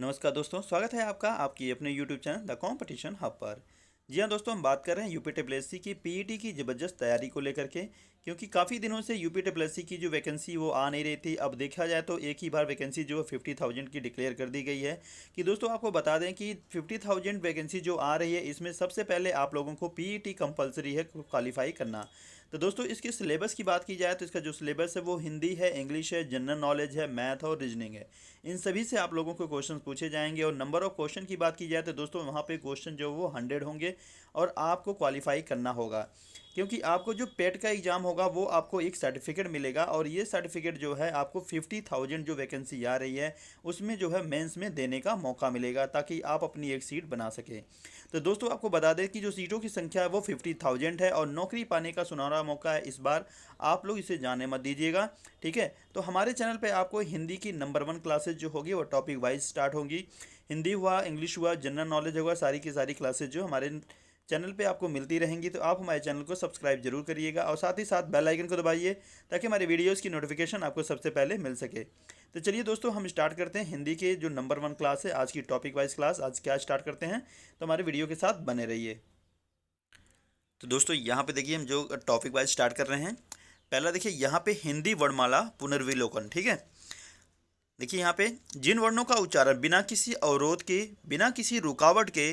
नमस्कार दोस्तों, स्वागत है आपका आपकी अपने YouTube channel the competition hub पर। जी हाँ दोस्तों, हम बात कर रहे हैं यूपी ट्रिपल एस सी की पीईटी की ज़बरदस्त तैयारी को लेकर के, क्योंकि काफ़ी दिनों से यूपी ट्रिपल एस सी की जो वैकेंसी वो आ नहीं रही थी। अब देखा जाए तो एक ही बार वैकेंसी जो 50,000 की डिक्लेयर कर दी गई है। कि दोस्तों आपको बता दें कि 50,000 वैकेंसी जो आ रही है, इसमें सबसे पहले आप लोगों को पीईटी कंपलसरी है क्वालिफाई करना। तो दोस्तों इसके सिलेबस की बात की जाए तो इसका जो सिलेबस है वो हिंदी है, इंग्लिश है, जनरल नॉलेज है, मैथ और रीजनिंग है। इन सभी से आप लोगों को क्वेश्चन पूछे जाएंगे। और नंबर ऑफ क्वेश्चन की बात की जाए तो दोस्तों वहाँ पे क्वेश्चन जो वो 100 होंगे और आपको क्वालिफाई करना होगा, क्योंकि आपको जो पेट का एग्ज़ाम होगा वो आपको एक सर्टिफिकेट मिलेगा। और ये सर्टिफिकेट जो है आपको 50,000 जो वैकेंसी आ रही है उसमें जो है मेंस में देने का मौका मिलेगा, ताकि आप अपनी एक सीट बना सकें। तो दोस्तों आपको बता दें कि जो सीटों की संख्या है वो 50,000 है और नौकरी पाने का सुनहरा मौका है इस बार। आप लोग इसे जाने मत दीजिएगा, ठीक है। तो हमारे चैनल पे आपको हिंदी की नंबर 1 क्लासेज जो होगी वो टॉपिक वाइज स्टार्ट होंगी। हिंदी हुआ, इंग्लिश हुआ, जनरल नॉलेज हुआ, सारी की सारी क्लासेज जो हमारे चैनल पे आपको मिलती रहेंगी। तो आप हमारे चैनल को सब्सक्राइब जरूर करिएगा और साथ ही साथ बेल आइकन को दबाइए, ताकि हमारे वीडियोज़ की नोटिफिकेशन आपको सबसे पहले मिल सके। तो चलिए दोस्तों हम स्टार्ट करते हैं हिंदी के जो नंबर 1 क्लास है, आज की टॉपिक वाइज क्लास। आज क्या स्टार्ट करते हैं, तो हमारे वीडियो के साथ बने रहिए। तो दोस्तों यहाँ पे देखिए हम जो टॉपिक वाइज स्टार्ट कर रहे हैं, पहला देखिए यहाँ पे हिंदी वर्णमाला पुनर्विलोकन, ठीक है। देखिए यहाँ पे जिन वर्णों का उच्चारण बिना किसी अवरोध के, बिना किसी रुकावट के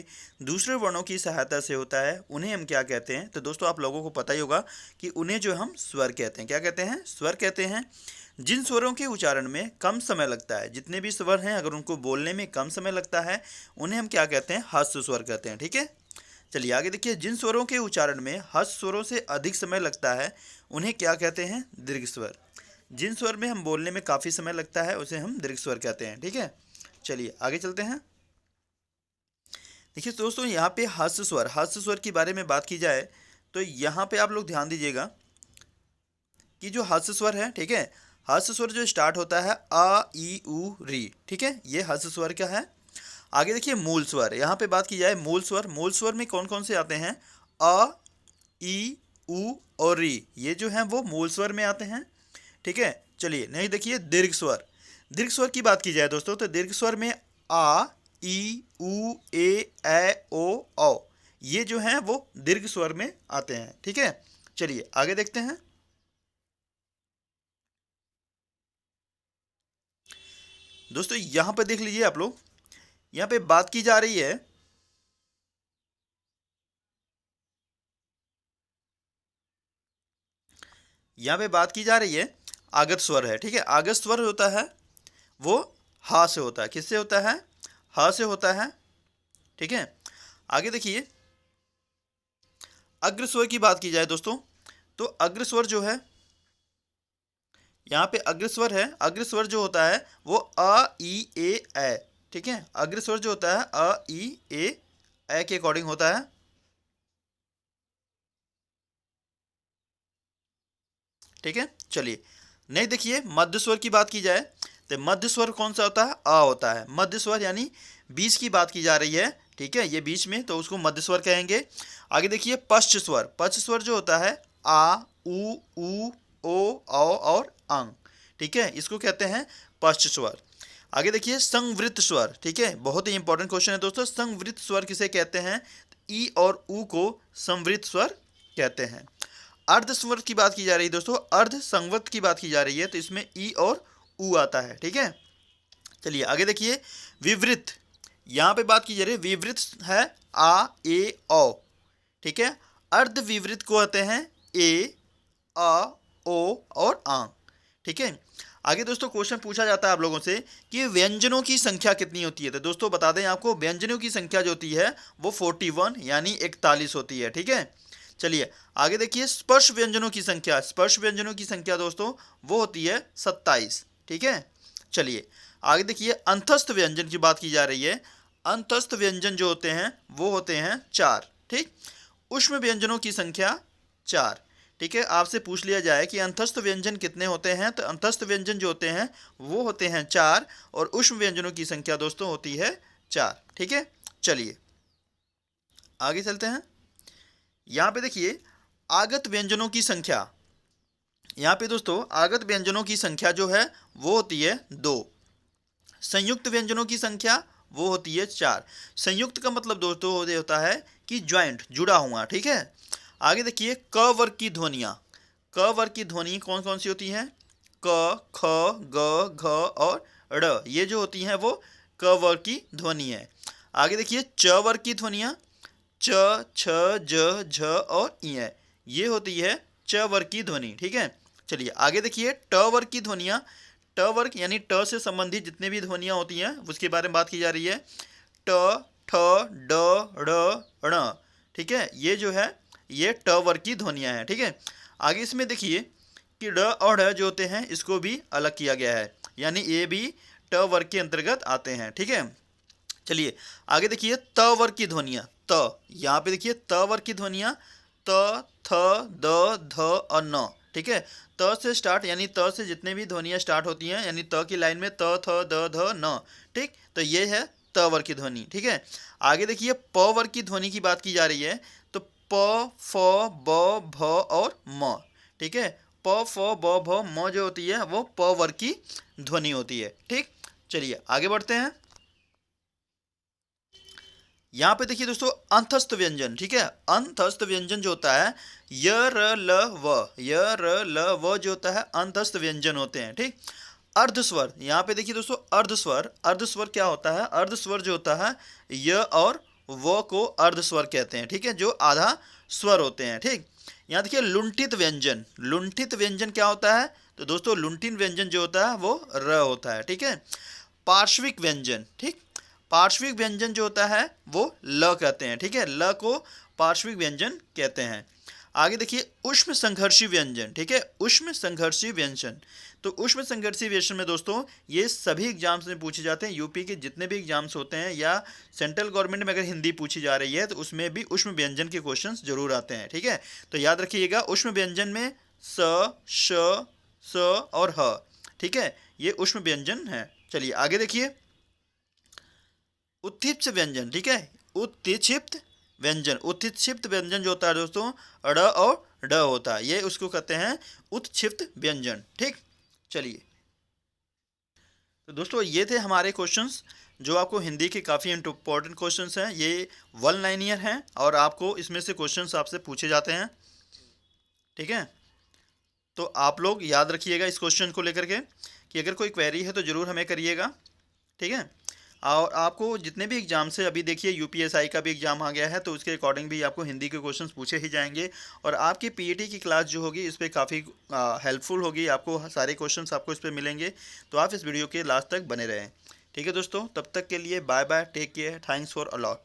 दूसरे वर्णों की सहायता से होता है, उन्हें हम क्या कहते हैं। तो दोस्तों आप लोगों को पता ही होगा कि उन्हें जो हम स्वर कहते हैं। क्या कहते हैं? स्वर कहते हैं। जिन स्वरों के उच्चारण में कम समय लगता है, जितने भी स्वर हैं अगर उनको बोलने में कम समय लगता है, उन्हें हम क्या कहते हैं? ह्रस्व स्वर कहते हैं, ठीक है। चलिए आगे देखिए, जिन स्वरों के उच्चारण में ह्रस्व स्वरों से अधिक समय लगता है, उन्हें क्या कहते हैं? दीर्घ स्वर। जिन स्वर में हम बोलने में काफ़ी समय लगता है उसे हम दीर्घ स्वर कहते हैं, ठीक है। चलिए आगे चलते हैं। देखिए दोस्तों यहाँ पे ह्रस्व स्वर के बारे में बात की जाए तो यहाँ पे आप लोग ध्यान दीजिएगा कि जो ह्रस्व स्वर है, ठीक है, ह्रस्व स्वर जो स्टार्ट होता है आ ई उ री, ठीक है, ये ह्रस्व स्वर क्या है। आगे देखिए मूल स्वर, यहाँ पे बात की जाए मूल स्वर में कौन कौन से आते हैं? अ, ई, उ और री, ये जो हैं वो मूल स्वर में आते हैं, ठीक है। चलिए नहीं देखिए दीर्घ स्वर की बात की जाए दोस्तों, तो दीर्घ स्वर में आ, ई, उ, ओ, औ, ये जो हैं वो दीर्घ स्वर में आते हैं, ठीक है। चलिए आगे देखते हैं। दोस्तों यहाँ पे देख लीजिए आप लोग, यहाँ पे बात की जा रही है, यहाँ पे बात की जा रही है आगत स्वर है, ठीक है। आगत स्वर होता है वो हा से होता है। किससे होता है? हा से होता है, ठीक है। आगे देखिए अग्र स्वर की बात की जाए दोस्तों, तो अग्र स्वर जो है, यहाँ पे अग्र स्वर है, अग्र स्वर जो होता है वो अ ई ए, ठीक है। अग्र स्वर जो होता है अ ई ए के अकॉर्डिंग होता है, ठीक है। चलिए नहीं देखिए मध्य स्वर की बात की जाए तो मध्य स्वर कौन सा होता है? अ होता है। मध्य स्वर यानी बीच की बात की जा रही है, ठीक है, ये बीच में, तो उसको मध्य स्वर कहेंगे। आगे देखिए पश्च स्वर जो होता है आ, उ, ओ और अंग, ठीक है, इसको कहते हैं पश्च स्वर। आगे देखिए संवृत स्वर, ठीक है, बहुत ही इंपॉर्टेंट क्वेश्चन है दोस्तों। संवृत स्वर किसे कहते हैं? ई और उ को संवृत स्वर कहते हैं। अर्ध संवृत की बात की जा रही है दोस्तों, अर्ध संवृत की बात की जा रही है, तो इसमें ई और उ आता है, ठीक है। चलिए आगे देखिए विवृत, यहाँ पे बात की जा रही है, विवृत है आ ए ओ, ठीक है। अर्ध विवृत को कहते हैं ए, अ, ओ और आ, ठीक है। आगे दोस्तों क्वेश्चन पूछा जाता है आप लोगों से कि व्यंजनों की संख्या कितनी होती है। तो दोस्तों बता दें आपको, व्यंजनों की संख्या जो होती है वो 41 यानी 41 होती है, ठीक है। चलिए आगे देखिए स्पर्श व्यंजनों की संख्या दोस्तों वो होती है 27, ठीक है। चलिए आगे देखिए अंतस्थ व्यंजन की बात की जा रही है। अंतस्थ व्यंजन जो होते हैं वो होते हैं 4, ठीक। उष्म व्यंजनों की संख्या 4, ठीक है। आपसे पूछ लिया जाए कि अंतस्थ व्यंजन कितने होते हैं, तो अंतस्थ व्यंजन जो होते हैं वो होते हैं 4 और उष्म व्यंजनों की संख्या दोस्तों होती है 4, ठीक है। चलिए आगे चलते हैं। यहाँ पे देखिए आगत व्यंजनों की संख्या, यहाँ पे दोस्तों आगत व्यंजनों की संख्या जो है वो होती है 2। संयुक्त व्यंजनों की संख्या वो होती है चार। संयुक्त का मतलब दोस्तों होता है कि ज्वाइंट, जुड़ा हुआ, ठीक है। आगे देखिए क वर्ग की ध्वनियाँ। क वर्ग की ध्वनि कौन कौन सी होती हैं? क, ख, ग, घ और ड़, ये जो होती हैं वो क वर्ग की ध्वनि है। आगे देखिए च वर्ग की ध्वनियाँ, च, छ, ज, झ और ञ, ये होती है च वर्ग की ध्वनि, ठीक है। चलिए आगे देखिए ट वर्ग की ध्वनियाँ। ट वर्ग यानी ट से संबंधित जितने भी ध्वनियाँ होती हैं उसके बारे में बात की जा रही है। ट, ठ, ड, ढ़, ण, ठीक है, ये जो है ये ट वर्ग की ध्वनियाँ हैं, ठीक है। आगे इसमें देखिए कि ड और ढ जो होते हैं इसको भी अलग किया गया है, यानी ये भी ट वर्ग के अंतर्गत आते हैं, ठीक है। चलिए आगे देखिए त वर्ग की ध्वनियाँ। त, यहाँ पे देखिए त वर्ग की ध्वनियाँ त, थ, द, ध और न, ठीक है। त से स्टार्ट यानी त से जितने भी ध्वनियाँ स्टार्ट होती हैं यानी त की लाइन में त, थ, द, ध, न, ठीक, तो ये है त वर्ग की ध्वनि, ठीक है। आगे देखिए प वर्ग की ध्वनि की बात की जा रही है, तो प, फ, ब, भ और म, ठीक है। प, फ, ब, भ, म जो होती है वो प वर्ग की ध्वनि होती है, ठीक। चलिए आगे बढ़ते हैं। यहाँ पे देखिए दोस्तों अंतस्थ व्यंजन, ठीक है। अंतस्थ व्यंजन जो होता है य, र, ल, व, य, र, ल, व जो होता है अंतस्थ व्यंजन होते हैं, ठीक। अर्धस्वर, यहाँ पे देखिए दोस्तों अर्धस्वर, अर्धस्वर क्या होता है? अर्धस्वर जो होता है य और व को अर्धस्वर कहते हैं, ठीक है, जो आधा स्वर होते हैं, ठीक। यहाँ देखिए लुंठित व्यंजन, लुंठित व्यंजन क्या होता है? तो दोस्तों लुंठित व्यंजन जो होता है वो र होता है, ठीक है। पार्श्विक व्यंजन, ठीक, पार्श्विक व्यंजन जो होता है वो ल कहते हैं, ठीक है, ल को पार्श्विक व्यंजन कहते हैं। आगे देखिए उष्म संघर्षी व्यंजन, ठीक है, उष्म संघर्षी व्यंजन। तो उष्म संघर्षी व्यंजन में दोस्तों ये सभी एग्जाम्स में पूछे जाते हैं, यूपी के जितने भी एग्जाम्स होते हैं या सेंट्रल गवर्नमेंट में अगर हिंदी पूछी जा रही है तो उसमें भी उष्म व्यंजन के क्वेश्चंस जरूर आते हैं, ठीक है। तो याद रखिएगा उष्म व्यंजन में स, श, स और ह, ठीक है, ये उष्म व्यंजन है। चलिए आगे देखिए उत्क्षिप्त व्यंजन, ठीक है, उत्क्षिप्त व्यंजन, उत्क्षिप्त व्यंजन जो होता है दोस्तों ड़ और ड होता है, ये उसको कहते हैं उत्क्षिप्त व्यंजन, ठीक। चलिए तो दोस्तों ये थे हमारे क्वेश्चंस जो आपको हिंदी के काफ़ी इंपॉर्टेंट क्वेश्चंस हैं, ये वन लाइनियर हैं और आपको इसमें से क्वेश्चंस आपसे पूछे जाते हैं, ठीक है। तो आप लोग याद रखिएगा इस क्वेश्चन को लेकर के कि अगर कोई क्वेरी है तो ज़रूर हमें करिएगा, ठीक है। और आपको जितने भी एग्जाम से अभी देखिए यूपीएसआई का भी एग्ज़ाम आ गया है तो उसके अकॉर्डिंग भी आपको हिंदी के क्वेश्चंस पूछे ही जाएंगे और आपकी पीईटी की क्लास जो होगी इस पर काफ़ी हेल्पफुल होगी, आपको सारे क्वेश्चंस आपको इस पर मिलेंगे, तो आप इस वीडियो के लास्ट तक बने रहें, ठीक है दोस्तों। तब तक के लिए bye bye, take care, thanks for allot.